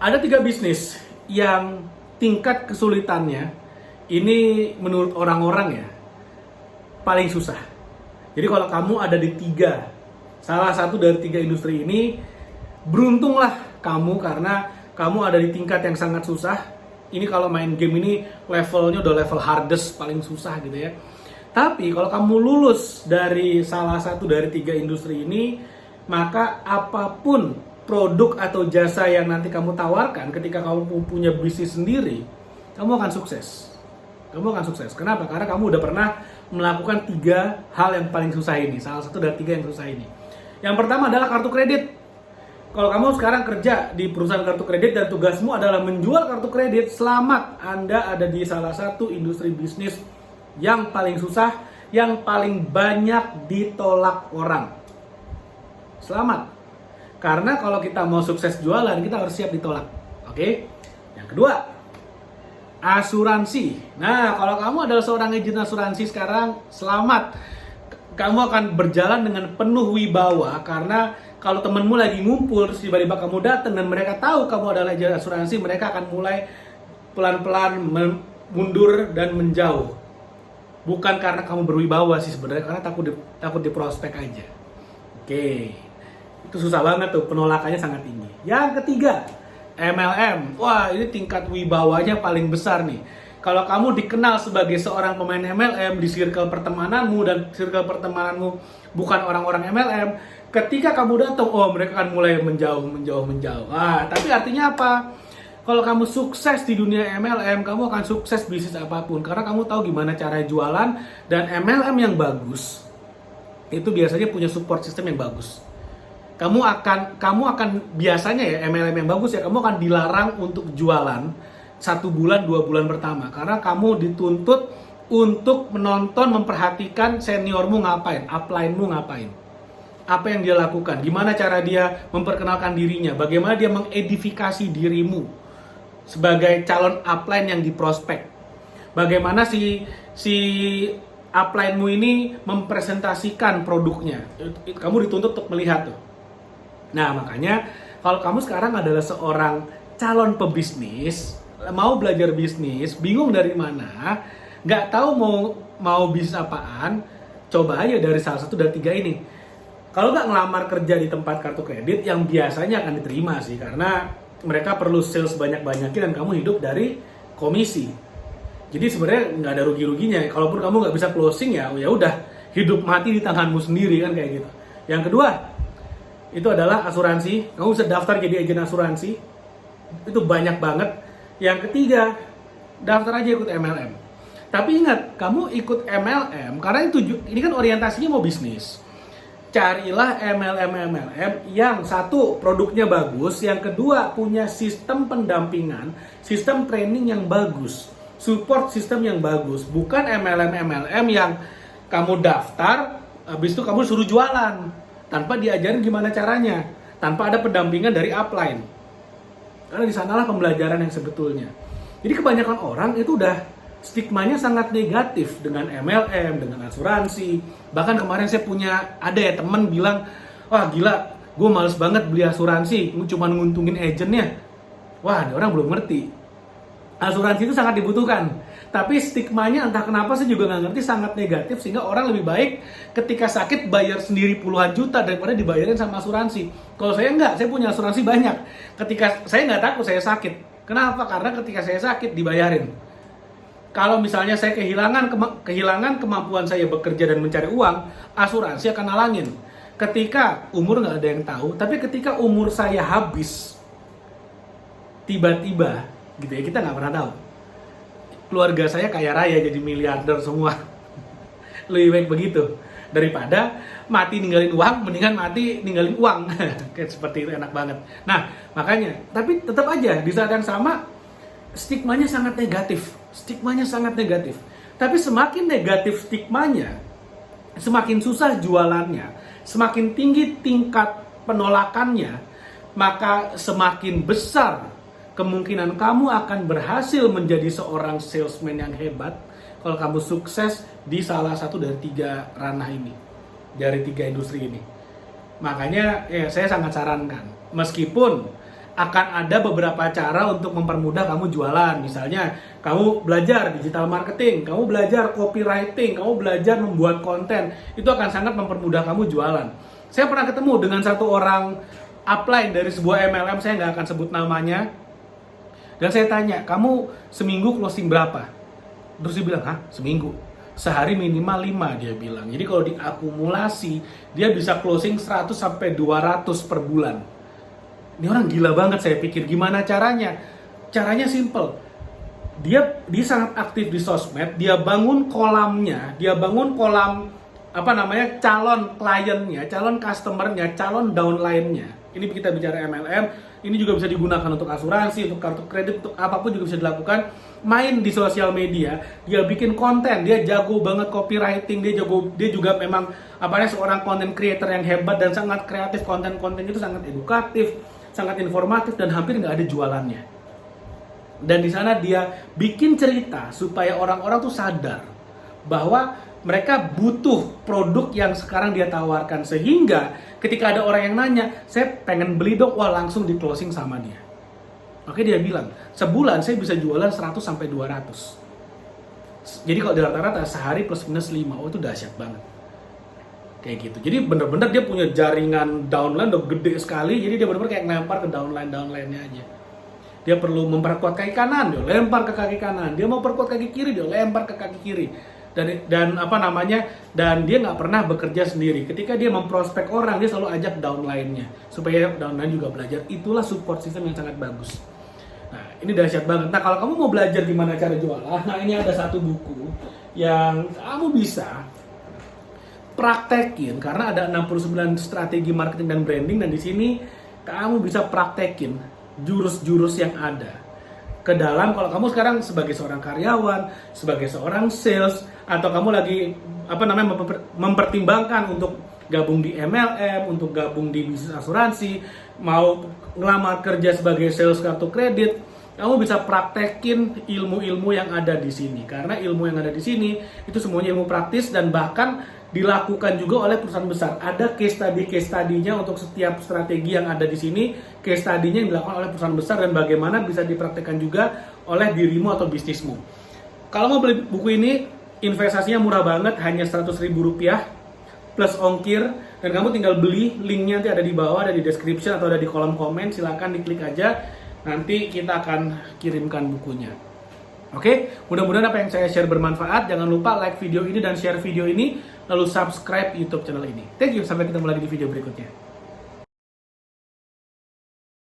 Ada 3 bisnis yang tingkat kesulitannya ini menurut orang-orang ya paling susah. Jadi kalau kamu ada di salah satu dari 3 industri ini, beruntunglah kamu karena kamu ada di tingkat yang sangat susah. Ini kalau main game ini levelnya udah level hardest paling susah gitu ya. Tapi kalau kamu lulus dari salah satu dari 3 industri ini, maka apapun produk atau jasa yang nanti kamu tawarkan ketika kamu punya bisnis sendiri, kamu akan sukses. Kamu akan sukses. Kenapa? Karena kamu udah pernah melakukan 3 hal yang paling susah ini. Salah satu dari 3 yang susah ini. Yang pertama adalah kartu kredit. Kalau kamu sekarang kerja di perusahaan kartu kredit dan tugasmu adalah menjual kartu kredit, selamat, Anda ada di salah satu industri bisnis yang paling susah, yang paling banyak ditolak orang. Selamat. Karena kalau kita mau sukses jualan, kita harus siap ditolak. Oke? Yang kedua, asuransi. Nah, kalau kamu adalah seorang agen asuransi sekarang, selamat. Kamu akan berjalan dengan penuh wibawa karena kalau temenmu lagi ngumpul, terus tiba-tiba kamu datang dan mereka tahu kamu adalah agen asuransi, mereka akan mulai pelan-pelan mundur dan menjauh. Bukan karena kamu berwibawa sih sebenarnya, karena takut di prospek aja. Oke. Itu susah banget tuh, penolakannya sangat tinggi. Yang ketiga, MLM. Wah, ini tingkat wibawanya paling besar nih. Kalau kamu dikenal sebagai seorang pemain MLM di circle pertemananmu dan circle pertemananmu bukan orang-orang MLM, ketika kamu datang, mereka akan mulai menjauh. Tapi artinya apa? Kalau kamu sukses di dunia MLM, kamu akan sukses bisnis apapun karena kamu tahu gimana cara jualan, dan MLM yang bagus itu biasanya punya support system yang bagus. Kamu akan biasanya ya MLM yang bagus ya, kamu akan dilarang untuk jualan 1 bulan 2 bulan pertama karena kamu dituntut untuk menonton, memperhatikan seniormu ngapain, upline-mu ngapain, apa yang dia lakukan, gimana cara dia memperkenalkan dirinya, bagaimana dia mengedifikasi dirimu sebagai calon upline yang diprospek, bagaimana si upline-mu ini mempresentasikan produknya. Kamu dituntut untuk melihat tuh. Nah, makanya kalau kamu sekarang adalah seorang calon pebisnis, mau belajar bisnis, bingung dari mana, nggak tahu mau bisnis apaan, coba aja dari salah satu dari 3 ini. Kalau nggak ngelamar kerja di tempat kartu kredit, yang biasanya akan diterima sih, karena mereka perlu sales banyak-banyakin dan kamu hidup dari komisi. Jadi sebenarnya nggak ada rugi-ruginya. Kalaupun kamu nggak bisa closing ya udah, hidup mati di tanganmu sendiri kan kayak gitu. Yang kedua, itu adalah asuransi. Kamu bisa daftar jadi agen asuransi. Itu banyak banget. Yang ketiga, daftar aja ikut MLM. Tapi ingat, kamu ikut MLM karena ini kan orientasinya mau bisnis. Carilah MLM yang satu produknya bagus, yang kedua punya sistem pendampingan, sistem training yang bagus, support sistem yang bagus. Bukan MLM yang kamu daftar, habis itu kamu suruh jualan tanpa diajarin gimana caranya, tanpa ada pendampingan dari upline. Karena di sanalah pembelajaran yang sebetulnya. Jadi kebanyakan orang itu udah stigmanya sangat negatif dengan MLM, dengan asuransi. Bahkan kemarin saya ada ya temen bilang, wah gila, gue males banget beli asuransi, cuma nguntungin agennya. Wah, ini orang belum ngerti. Asuransi itu sangat dibutuhkan. Tapi stigmanya entah kenapa saya juga nggak ngerti, sangat negatif, sehingga orang lebih baik ketika sakit bayar sendiri puluhan juta daripada dibayarin sama asuransi. Kalau saya enggak, saya punya asuransi banyak. Ketika saya nggak takut saya sakit. Kenapa? Karena ketika saya sakit dibayarin. Kalau misalnya saya kehilangan kemampuan saya bekerja dan mencari uang, asuransi akan nalangin. Ketika umur nggak ada yang tahu, tapi ketika umur saya habis, tiba-tiba gitu ya, kita nggak pernah tahu. Keluarga saya kaya raya jadi miliarder semua. Lebih baik begitu daripada mati ninggalin uang, mendingan mati ninggalin uang. Kayak seperti itu, enak banget. Nah, makanya, tapi tetap aja di saat yang sama stigmanya sangat negatif. Tapi semakin negatif stigmanya, semakin susah jualannya, semakin tinggi tingkat penolakannya, maka semakin besar kemungkinan kamu akan berhasil menjadi seorang salesman yang hebat kalau kamu sukses di salah satu dari 3 ranah ini, dari 3 industri ini. Makanya saya sangat sarankan, meskipun akan ada beberapa cara untuk mempermudah kamu jualan. Misalnya, kamu belajar digital marketing, kamu belajar copywriting, kamu belajar membuat konten. Itu akan sangat mempermudah kamu jualan. Saya pernah ketemu dengan satu orang upline dari sebuah MLM, saya nggak akan sebut namanya. Dan saya tanya, kamu seminggu closing berapa? Terus dia bilang, hah? Seminggu? Sehari minimal 5, dia bilang. Jadi kalau diakumulasi, dia bisa closing 100-200 per bulan. Ini orang gila banget, saya pikir. Gimana caranya? Caranya simple. Dia sangat aktif di sosmed, dia bangun kolamnya, dia bangun kolam calon kliennya, calon customernya, calon downline-nya. Ini kita bicara MLM, ini juga bisa digunakan untuk asuransi, untuk kartu kredit, untuk apapun juga bisa dilakukan. Main di sosial media, dia bikin konten, dia jago banget copywriting, dia juga memang seorang content creator yang hebat dan sangat kreatif. Konten-konten itu sangat edukatif, sangat informatif, dan hampir nggak ada jualannya. Dan di sana dia bikin cerita supaya orang-orang tuh sadar bahwa mereka butuh produk yang sekarang dia tawarkan, sehingga ketika ada orang yang nanya, saya pengen beli dong, wah langsung di closing sama dia. Oke, dia bilang, sebulan saya bisa jualan 100-200. Jadi kalau di rata-rata sehari plus minus 5, oh itu dahsyat banget. Kayak gitu. Jadi bener-bener dia punya jaringan downline udah gede sekali, jadi dia bener-bener kayak ngelempar ke downline-nya aja. Dia perlu memperkuat kaki kanan, dia lempar ke kaki kanan. Dia mau perkuat kaki kiri, dia lempar ke kaki kiri. Dan dia nggak pernah bekerja sendiri. Ketika dia memprospek orang, dia selalu ajak downline-nya supaya downline juga belajar. Itulah support system yang sangat bagus. Nah, ini dahsyat banget. Nah, kalau kamu mau belajar gimana cara jualan, nah ini ada satu buku yang kamu bisa praktekin, karena ada 69 strategi marketing dan branding, dan di sini kamu bisa praktekin jurus-jurus yang ada ke dalam. Kalau kamu sekarang sebagai seorang karyawan, sebagai seorang sales, atau kamu lagi mempertimbangkan untuk gabung di MLM, untuk gabung di bisnis asuransi, mau ngelamar kerja sebagai sales kartu kredit, kamu bisa praktekin ilmu-ilmu yang ada di sini. Karena ilmu yang ada di sini itu semuanya ilmu praktis dan bahkan dilakukan juga oleh perusahaan besar. Ada case study-nya untuk setiap strategi yang ada di sini. Case study-nya yang dilakukan oleh perusahaan besar dan bagaimana bisa dipraktekkan juga oleh dirimu atau bisnismu. Kalau mau beli buku ini, investasinya murah banget, hanya Rp100.000 plus ongkir, dan kamu tinggal beli. Linknya nanti ada di bawah, ada di description atau ada di kolom komen. Silakan diklik aja, nanti kita akan kirimkan bukunya. Oke, mudah-mudahan apa yang saya share bermanfaat. Jangan lupa like video ini dan share video ini, lalu subscribe YouTube channel ini. Thank you, sampai ketemu lagi di video berikutnya.